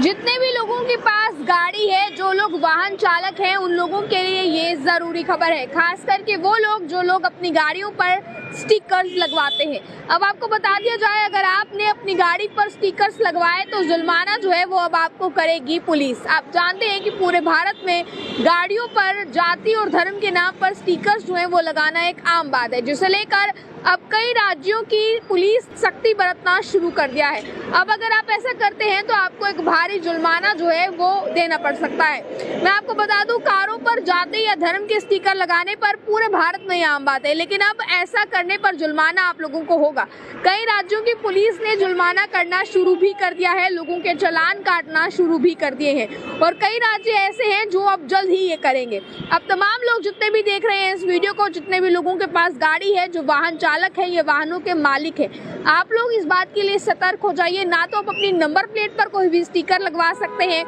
जितने भी लोगों के पास गाड़ी है, जो लोग वाहन चालक हैं, उन लोगों के लिए ये जरूरी खबर है, खास करके वो लोग जो लोग अपनी गाड़ियों पर स्टिकर्स लगवाते हैं। अब आपको बता दिया जाए, अगर आपने अपनी गाड़ी पर स्टिकर्स लगवाए तो जुर्माना जो है वो अब आपको करेगी पुलिस। आप जानते हैं कि पूरे भारत में गाड़ियों पर जाति और धर्म के नाम पर स्टिकर्स जो है वो लगाना एक आम बात है, जिसे लेकर अब कई राज्यों की पुलिस सख्ती बरतना शुरू कर दिया है। अब अगर आप ऐसा करते हैं तो आपको एक भारी जुर्माना जो है वो देना पड़ सकता है। मैं आपको बता दूं, कारों पर जाति या धर्म के स्टिकर लगाने पर पूरे भारत में आम बात है, लेकिन अब ऐसा करने पर जुर्माना आप लोगों को होगा। कई राज्यों की पुलिस ने जुर्माना करना शुरू भी कर दिया है, लोगों के चालान काटना शुरू भी कर दिए हैं और कई राज्य ऐसे हैं जो अब जल्द ही ये करेंगे। अब तमाम लोग जितने भी देख रहे हैं इस वीडियो को, जितने भी लोगों के पास गाड़ी है, जो वाहन चालक है, ये वाहनों के मालिक है, आप लोग इस बात के लिए सतर्क हो जाइए। ना तो आप अपनी नंबर प्लेट पर कोई भी स्टिकर लगवा सकते हैं,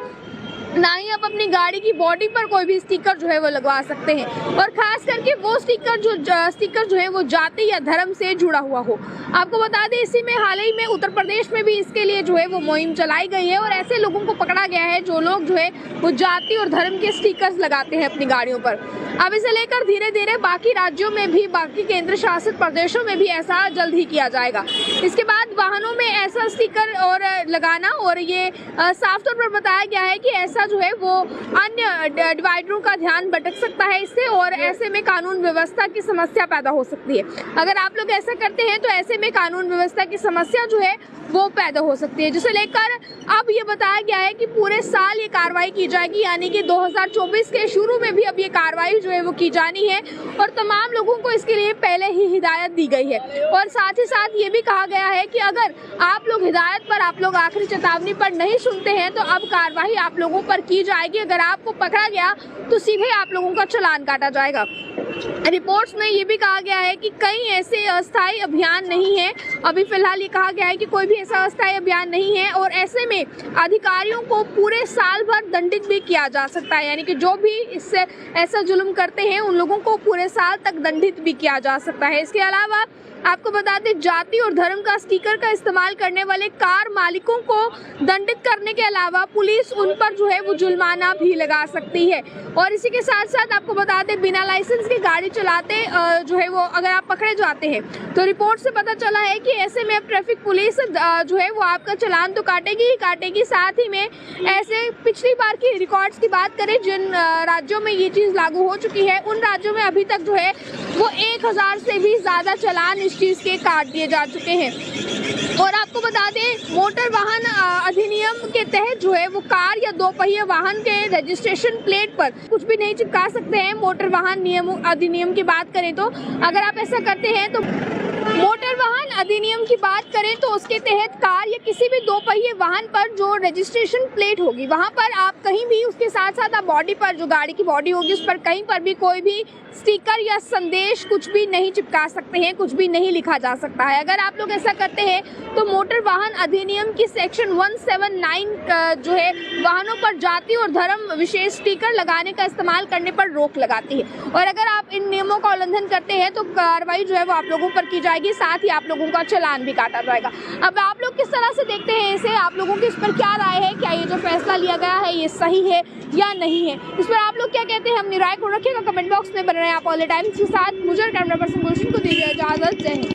ना ही आप अपनी गाड़ी की बॉडी पर कोई भी स्टिकर जो है वो लगवा सकते हैं, और खास करके वो स्टिकर जो है वो जाति या धर्म से जुड़ा हुआ हो। आपको बता दें, इसी में हाल ही में उत्तर प्रदेश में भी इसके लिए जो है वो मुहिम चलाई गई है और ऐसे लोगों को पकड़ा गया है जो लोग जो है वो जाति और धर्म के स्टिकर्स लगाते हैं अपनी गाड़ियों पर। अब इसे लेकर धीरे धीरे बाकी राज्यों में भी, बाकी केंद्र शासित प्रदेशों में भी ऐसा जल्द ही किया जाएगा। इसके बाद वाहनों में ऐसा स्टिकर और लगाना, और ये साफ तौर पर बताया गया है कि ऐसा जो है वो अन्य डिवाइडरों का ध्यान भटक सकता है इससे, और ऐसे में कानून व्यवस्था की समस्या पैदा हो सकती है। अगर आप लोग ऐसा करते हैं तो ऐसे में कानून व्यवस्था की समस्या जो है वो पैदा हो सकती है, जिसे लेकर अब ये बताया गया है कि पूरे साल ये कार्रवाई की जाएगी, यानी कि 2024 के शुरू में भी अब ये कार्रवाई जो है वो की जानी है और तमाम लोगों को इसके लिए पहले ही हिदायत दी गई है। और साथ ही साथ ये भी कहा गया है कि अगर आप लोग हिदायत पर, आप लोग आखिरी चेतावनी पर नहीं सुनते हैं तो अब कार्रवाई आप लोगों पर की जाएगी। अगर आपको पकड़ा गया तो सीधे आप लोगों का चालान काटा जाएगा। रिपोर्ट्स में ये भी कहा गया है कि कई ऐसे अस्थायी अभियान नहीं है, अभी फिलहाल ये कहा गया है कि कोई भी ऐसा अस्थायी अभियान नहीं है, और ऐसे में अधिकारियों को पूरे साल भर दंडित भी किया जा सकता है, यानी कि जो भी इससे ऐसा जुल्म करते हैं उन लोगों को पूरे साल तक दंडित भी किया जा सकता है। इसके अलावा आपको बता दें, जाति और धर्म का स्टिकर का इस्तेमाल करने वाले कार मालिकों को दंडित करने के अलावा पुलिस उन पर जो है वो जुर्माना भी लगा सकती है। और इसी के साथ साथ आपको बता दें, बिना लाइसेंस के गाड़ी चलाते जो है वो अगर आप पकड़े जाते हैं तो रिपोर्ट से पता चला है कि ऐसे में अब ट्रैफिक पुलिस जो है वो आपका चालान तो काटेगी ही काटेगी, साथ ही में ऐसे पिछली बार की रिकॉर्ड्स की बात करें, जिन राज्यों में ये चीज़ लागू हो चुकी है उन राज्यों में अभी तक जो है वो 1000 से भी ज़्यादा चालान इस चीज़ के काट दिए जा चुके हैं। और आपको बता दें, मोटर वाहन अधिनियम के तहत जो है वो कार या 2 पहिए वाहन के रजिस्ट्रेशन प्लेट पर कुछ भी नहीं चिपका सकते हैं। मोटर वाहन अधिनियम की बात करें तो अगर आप ऐसा करते हैं तो मोटर वाहन अधिनियम की बात करें तो उसके तहत कार या किसी भी 2 पहिए वाहन पर जो रजिस्ट्रेशन प्लेट होगी, वहां पर आप कहीं भी, उसके साथ साथ आप बॉडी पर, जो गाड़ी की बॉडी होगी उस पर कहीं पर भी कोई भी स्टिकर या संदेश कुछ भी नहीं चिपका सकते हैं, कुछ भी नहीं लिखा जा सकता है। अगर आप लोग ऐसा करते हैं तो मोटर वाहन अधिनियम की सेक्शन 179 जो है वाहनों पर जाति और धर्म विशेष स्टिकर लगाने का इस्तेमाल करने पर रोक लगाती है, और अगर आप इन नियमों का उल्लंघन करते हैं तो कार्रवाई जो है वो आप लोगों पर की जाएगी, साथ ही आप लोगों का चालान भी काटा जाएगा। अब आप लोग किस तरह से देखते हैं इसे, आप लोगों की इस पर क्या राय है, क्या ये जो फैसला लिया गया है ये सही है या नहीं है, इस पर आप लोग क्या कहते हैं अपनी राय को रखिएगा कमेंट बॉक्स में। बने रहे आप ऑल द टाइम के साथ। मुझे कैमरा पर्सन गुलशन को दीजिए इजाजत। जय हिंद।